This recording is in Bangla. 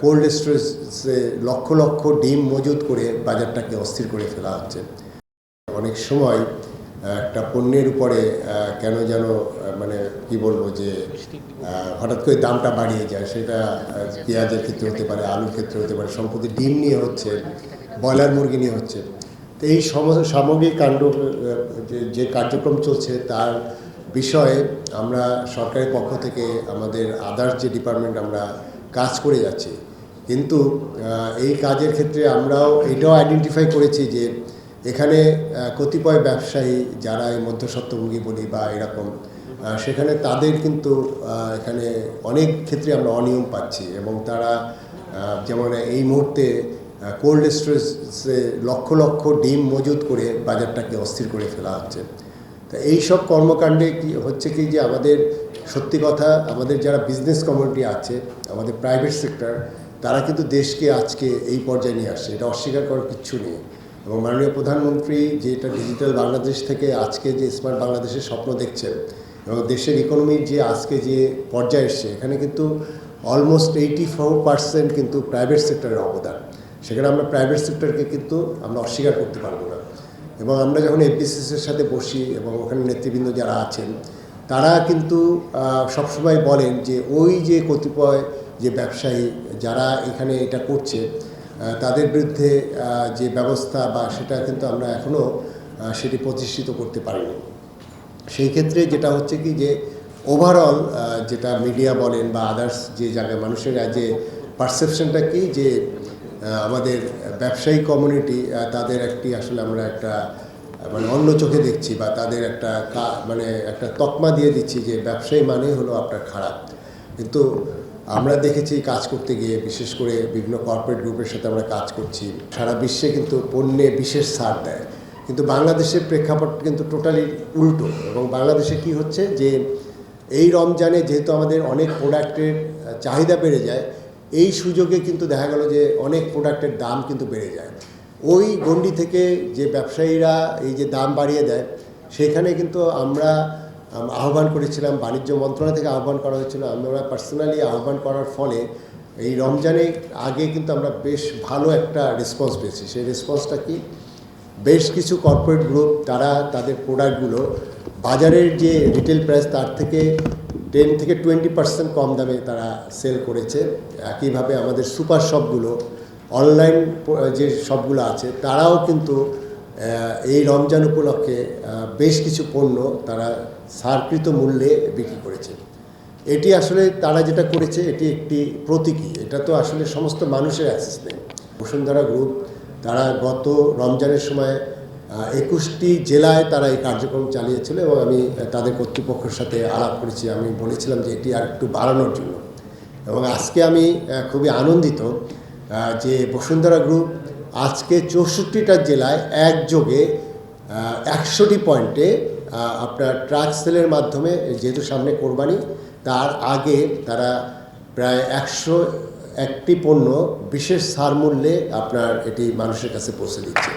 কোল্ড স্টোরেজে লক্ষ লক্ষ ডিম মজুত করে বাজারটাকে অস্থির করে ফেলা হচ্ছে। অনেক সময় একটা পণ্যের উপরে কেন যেন মানে কি বলবো যে হঠাৎ করে দামটা বাড়িয়ে যায়। সেটা পেঁয়াজের ক্ষেত্রে হতে পারে, আলুর ক্ষেত্রে হতে পারে, সম্প্রতি ডিম নিয়ে হচ্ছে, ব্রয়লার মুরগি নিয়ে হচ্ছে। তো এই সামগ্রিক কাণ্ড যে কার্যক্রম চলছে তার বিষয়ে আমরা সরকারের পক্ষ থেকে আমাদের আদার্স যে ডিপার্টমেন্ট আমরা কাজ করে যাচ্ছি, কিন্তু এই কাজের ক্ষেত্রে আমরাও এটাও আইডেন্টিফাই করেছি যে এখানে কতিপয় ব্যবসায়ী যারা এই মধ্যস্বত্বভোগী বলি বা এরকম, সেখানে তাদের কিন্তু এখানে অনেক ক্ষেত্রে আমরা অনিয়ম পাচ্ছি এবং তারা যেমন এই মুহূর্তে কোল্ড স্টোরেজে লক্ষ লক্ষ ডিম মজুত করে বাজারটাকে অস্থির করে ফেলা হচ্ছে। তো এই সব কর্মকাণ্ডে কি হচ্ছে কি যে আমাদের সত্যি কথা, আমাদের যারা বিজনেস কমিউনিটি আছে, আমাদের প্রাইভেট সেক্টর, তারা কিন্তু দেশকে আজকে এই পর্যায়ে নিয়ে আসছে, এটা অস্বীকার করার কিচ্ছু নেই। এবং মাননীয় প্রধানমন্ত্রী যে এটা ডিজিটাল বাংলাদেশ থেকে আজকে যে স্মার্ট বাংলাদেশের স্বপ্ন দেখছেন এবং দেশের ইকোনমির যে আজকে যে পর্যায়ে এসছে, এখানে কিন্তু অলমোস্ট 84% কিন্তু প্রাইভেট সেক্টরের অবদান। সেখানে আমরা প্রাইভেট সেক্টরকে কিন্তু আমরা অস্বীকার করতে পারবো না। এবং আমরা যখন এফবিসিসির সাথে বসি এবং ওখানে নেতৃবৃন্দ যারা আছেন, তারা কিন্তু সবসময় বলেন যে ওই যে কতিপয় যে ব্যবসায়ী যারা এখানে এটা করছে তাদের বিরুদ্ধে যে ব্যবস্থা বা সেটা কিন্তু আমরা এখনও সেটি প্রতিষ্ঠিত করতে পারিনি। সেই ক্ষেত্রে যেটা হচ্ছে কি যে ওভারঅল যেটা মিডিয়া বলেন বা আদার্স যে জায়গায় মানুষের যে পারসেপশনটা কি যে আমাদের ব্যবসায়ী কমিউনিটি তাদের একটি আসলে আমরা একটা মানে অন্য চোখে দেখছি বা তাদের একটা মানে একটা তকমা দিয়ে দিচ্ছি যে ব্যবসায়ী মানেই হলো আপনার খারাপ। কিন্তু আমরা দেখেছি কাজ করতে গিয়ে, বিশেষ করে বিভিন্ন কর্পোরেট গ্রুপের সাথে আমরা কাজ করছি, সারা বিশ্বে কিন্তু পণ্যে বিশেষ ছাড় দেয়, কিন্তু বাংলাদেশের প্রেক্ষাপট কিন্তু টোটালি উল্টো। এবং বাংলাদেশে কি হচ্ছে যে এই রমজানে যেহেতু আমাদের অনেক প্রোডাক্টের চাহিদা বেড়ে যায়, এই সুযোগে কিন্তু দেখা গেল যে অনেক প্রোডাক্টের দাম কিন্তু বেড়ে যায়। ওই গণ্ডি থেকে যে ব্যবসায়ীরা এই যে দাম বাড়িয়ে দেয়, সেখানে কিন্তু আমরা আহ্বান করেছিলাম, বাণিজ্য মন্ত্রণালয় থেকে আহ্বান করা হয়েছিল, আমরা পার্সোনালি আহ্বান করার ফলে এই রমজানের আগে কিন্তু আমরা বেশ ভালো একটা রেসপন্স পেয়েছি। সেই রেসপন্সটা কি, বেশ কিছু কর্পোরেট গ্রুপ তারা তাদের প্রোডাক্টগুলো বাজারের যে রিটেল প্রাইস তার থেকে 10 থেকে 20% কম দামে তারা সেল করেছে। একইভাবে আমাদের সুপার শপগুলো, অনলাইন যে শপগুলো আছে, তারাও কিন্তু এই রমজান উপলক্ষে বেশ কিছু পণ্য তারা ছাড়কৃত মূল্যে বিক্রি করেছে। এটি আসলে তারা যেটা করেছে এটি একটি প্রতীকী, এটা তো আসলে সমস্ত মানুষের অ্যাক্সেস নেই। বসুন্ধরা গ্রুপ তারা গত রমজানের সময় 21টি জেলায় তারা এই কার্যক্রম চালিয়েছিল এবং আমি তাদের কর্তৃপক্ষের সাথে আলাপ করেছি। আমি বলেছিলাম যে এটি আর একটু বাড়ানোর জন্য। এবং আজকে আমি খুবই আনন্দিত যে বসুন্ধরা গ্রুপ আজকে 64টা জেলায় একযোগে 100টি পয়েন্টে আপনার ট্রাক সেলের মাধ্যমে, যেহেতু সামনে কোরবানি, তার আগে তারা প্রায় 101টি পণ্য বিশেষ ছাড় মূল্যে আপনার এটি মানুষের কাছে পৌঁছে দিচ্ছে।